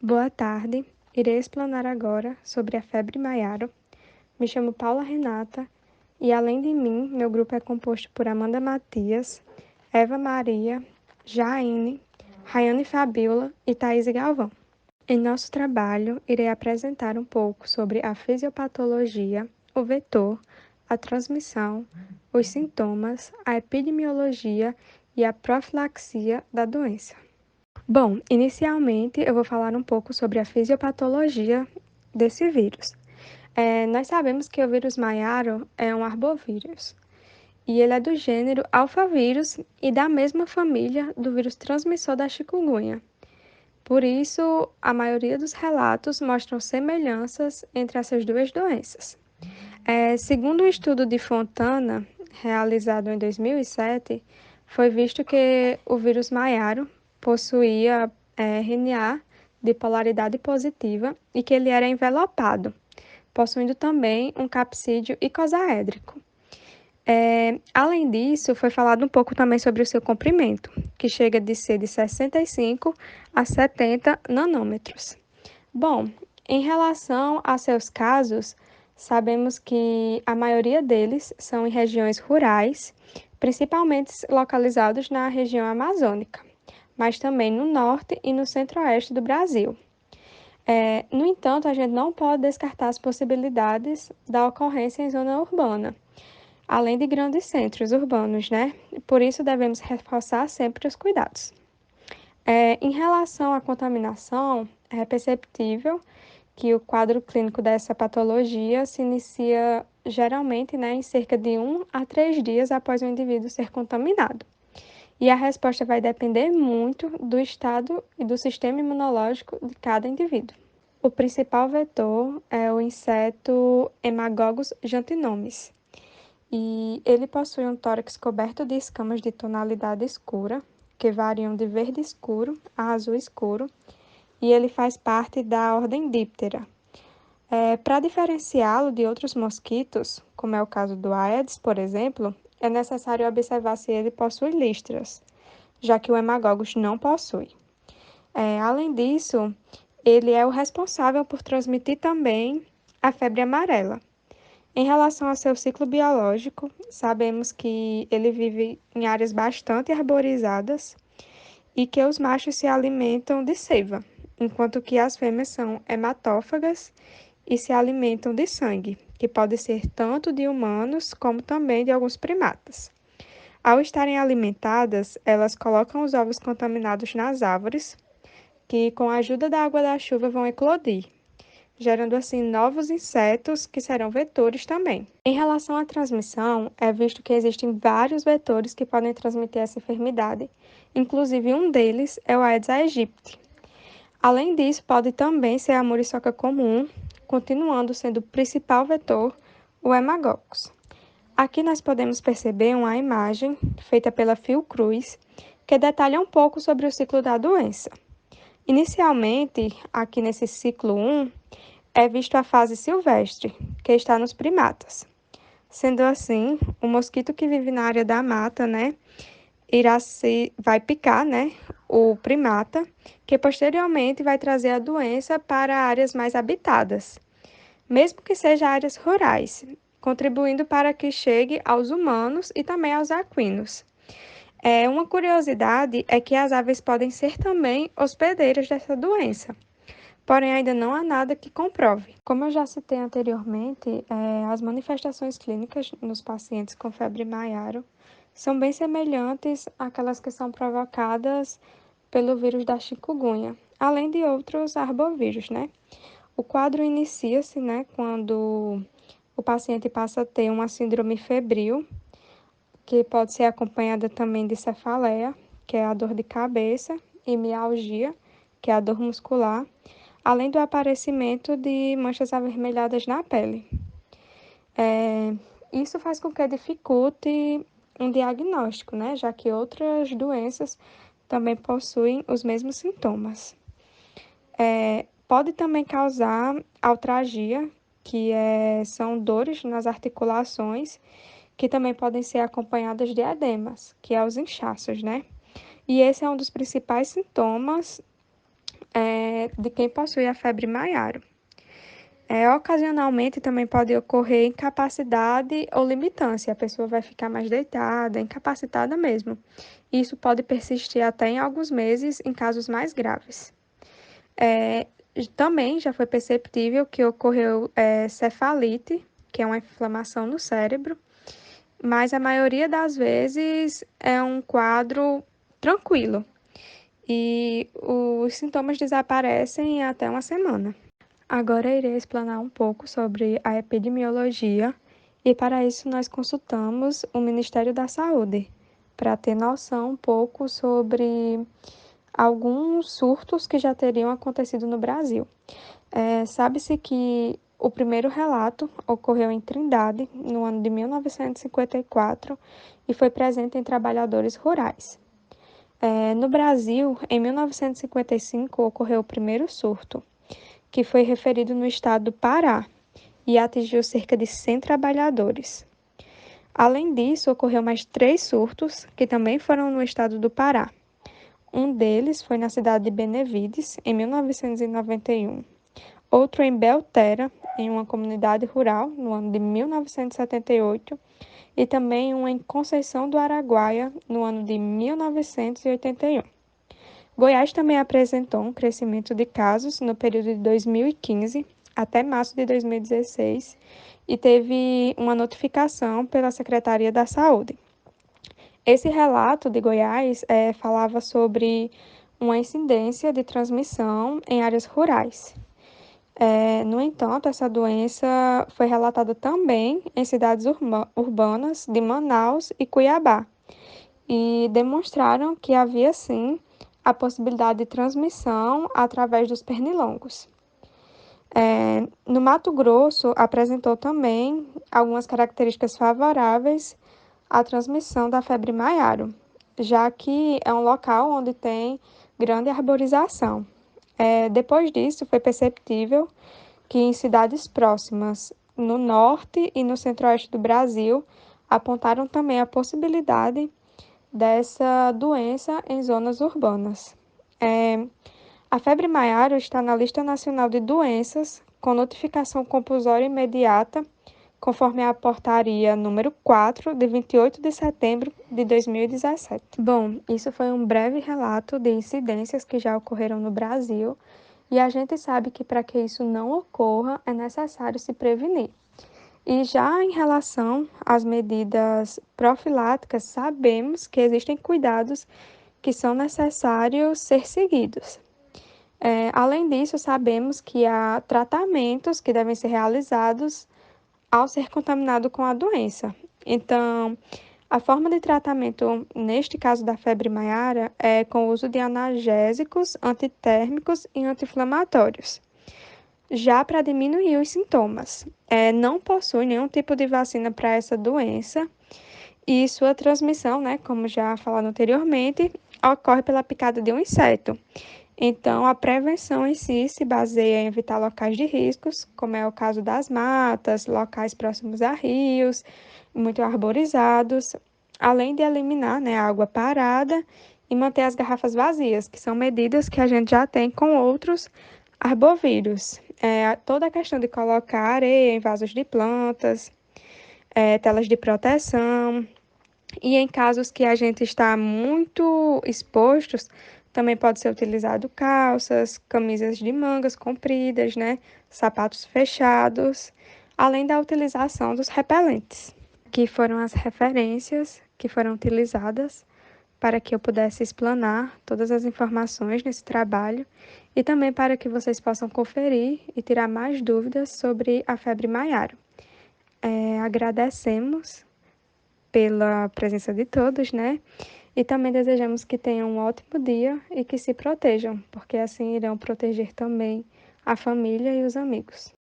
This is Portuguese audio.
Boa tarde, irei explanar agora sobre a febre maiaro. Me chamo Paula Renata e, além de mim, meu grupo é composto por Amanda Matias, Eva Maria, Jaine, Rayane Fabiola e Thaís Galvão. Em nosso trabalho, irei apresentar um pouco sobre a fisiopatologia, o vetor, a transmissão, os sintomas, a epidemiologia e a profilaxia da doença. Bom, inicialmente eu vou falar um pouco sobre a fisiopatologia desse vírus. Nós sabemos que o vírus maiaro é um arbovírus e ele é do gênero alfavírus e da mesma família do vírus transmissor da chikungunya. Por isso, a maioria dos relatos mostram semelhanças entre essas duas doenças. Segundo um estudo de Fontana, realizado em 2007, foi visto que o vírus maiaro possuía RNA de polaridade positiva e que ele era envelopado, possuindo também um capsídeo icosaédrico. Além disso, foi falado um pouco também sobre o seu comprimento, que chega de ser de 65 a 70 nanômetros. Bom, em relação a seus casos, sabemos que a maioria deles são em regiões rurais, principalmente localizados na região amazônica, mas também no norte e no centro-oeste do Brasil. No entanto, a gente não pode descartar as possibilidades da ocorrência em zona urbana, além de grandes centros urbanos, né? Por isso, devemos reforçar sempre os cuidados. Em relação à contaminação, é perceptível que o quadro clínico dessa patologia se inicia geralmente, né, em cerca de 1 a 3 dias após o indivíduo ser contaminado. E a resposta vai depender muito do estado e do sistema imunológico de cada indivíduo. O principal vetor é o inseto Hemagogus giantinomis, e ele possui um tórax coberto de escamas de tonalidade escura, que variam de verde escuro a azul escuro, e ele faz parte da ordem Diptera. Para diferenciá-lo de outros mosquitos, como é o caso do Aedes, por exemplo, é necessário observar se ele possui listras, já que o Hemagogus não possui. Além disso, ele é o responsável por transmitir também a febre amarela. Em relação ao seu ciclo biológico, sabemos que ele vive em áreas bastante arborizadas e que os machos se alimentam de seiva, enquanto que as fêmeas são hematófagas e se alimentam de sangue, que pode ser tanto de humanos como também de alguns primatas. Ao estarem alimentadas, elas colocam os ovos contaminados nas árvores, que com a ajuda da água da chuva vão eclodir, gerando assim novos insetos que serão vetores também. Em relação à transmissão, é visto que existem vários vetores que podem transmitir essa enfermidade, inclusive um deles é o Aedes aegypti. Além disso, pode também ser a muriçoca comum, continuando sendo o principal vetor, o Hemagogus. Aqui nós podemos perceber uma imagem feita pela Fiocruz, que detalha um pouco sobre o ciclo da doença. Inicialmente, aqui nesse ciclo 1, é visto a fase silvestre, que está nos primatas. Sendo assim, o mosquito que vive na área da mata, né, vai picar, né, o primata, que posteriormente vai trazer a doença para áreas mais habitadas, mesmo que sejam áreas rurais, contribuindo para que chegue aos humanos e também aos equinos. Uma curiosidade é que as aves podem ser também hospedeiras dessa doença, porém ainda não há nada que comprove. Como eu já citei anteriormente, as manifestações clínicas nos pacientes com febre maiaro são bem semelhantes àquelas que são provocadas pelo vírus da chikungunya, além de outros arbovírus, né? O quadro inicia-se, né, quando o paciente passa a ter uma síndrome febril, que pode ser acompanhada também de cefaleia, que é a dor de cabeça, e mialgia, que é a dor muscular, além do aparecimento de manchas avermelhadas na pele. Isso faz com que dificulte um diagnóstico, né, já que outras doenças também possuem os mesmos sintomas. Pode também causar altralgia, que são dores nas articulações, que também podem ser acompanhadas de edemas, que é os inchaços, né? E esse é um dos principais sintomas de quem possui a febre Maiaro. Ocasionalmente também pode ocorrer incapacidade ou limitância, a pessoa vai ficar mais deitada, incapacitada mesmo. Isso pode persistir até em alguns meses em casos mais graves. Também já foi perceptível que ocorreu cefalite, que é uma inflamação no cérebro, mas a maioria das vezes é um quadro tranquilo e os sintomas desaparecem em até uma semana. Agora irei explanar um pouco sobre a epidemiologia e para isso nós consultamos o Ministério da Saúde para ter noção um pouco sobre alguns surtos que já teriam acontecido no Brasil. Sabe-se que o primeiro relato ocorreu em Trindade, no ano de 1954, e foi presente em trabalhadores rurais. No Brasil, em 1955, ocorreu o primeiro surto, que foi referido no estado do Pará e atingiu cerca de 100 trabalhadores. Além disso, ocorreu mais 3 surtos, que também foram no estado do Pará. Um deles foi na cidade de Benevides, em 1991. Outro em Belterra, em uma comunidade rural, no ano de 1978. E também um em Conceição do Araguaia, no ano de 1981. Goiás também apresentou um crescimento de casos no período de 2015 até março de 2016 e teve uma notificação pela Secretaria da Saúde. Esse relato de Goiás falava sobre uma incidência de transmissão em áreas rurais. No entanto, essa doença foi relatada também em cidades urbanas de Manaus e Cuiabá, e demonstraram que havia sim a possibilidade de transmissão através dos pernilongos. No Mato Grosso, apresentou também algumas características favoráveis à transmissão da febre Maiaro, já que é um local onde tem grande arborização. Depois disso, foi perceptível que em cidades próximas, no norte e no centro-oeste do Brasil, apontaram também a possibilidade dessa doença em zonas urbanas. A febre Maiaro está na lista nacional de doenças com notificação compulsória imediata, conforme a portaria número 4, de 28 de setembro de 2017. Bom, isso foi um breve relato de incidências que já ocorreram no Brasil, e a gente sabe que para que isso não ocorra, é necessário se prevenir. E já em relação às medidas profiláticas, sabemos que existem cuidados que são necessários ser seguidos. Além disso, sabemos que há tratamentos que devem ser realizados ao ser contaminado com a doença. Então, a forma de tratamento, neste caso da febre Maiara, é com o uso de analgésicos, antitérmicos e anti-inflamatórios. Já para diminuir os sintomas, não possui nenhum tipo de vacina para essa doença e sua transmissão, né, como já falado anteriormente, ocorre pela picada de um inseto. Então, a prevenção em si se baseia em evitar locais de riscos, como é o caso das matas, locais próximos a rios, muito arborizados, além de eliminar, né, a água parada e manter as garrafas vazias, que são medidas que a gente já tem com outros arbovírus. Toda a questão de colocar areia em vasos de plantas, telas de proteção, e em casos que a gente está muito expostos, também pode ser utilizado calças, camisas de mangas compridas, né? Sapatos fechados, além da utilização dos repelentes, que foram as referências que foram utilizadas para que eu pudesse explanar todas as informações nesse trabalho e também para que vocês possam conferir e tirar mais dúvidas sobre a febre Maiaro. Agradecemos pela presença de todos, né? E também desejamos que tenham um ótimo dia e que se protejam, porque assim irão proteger também a família e os amigos.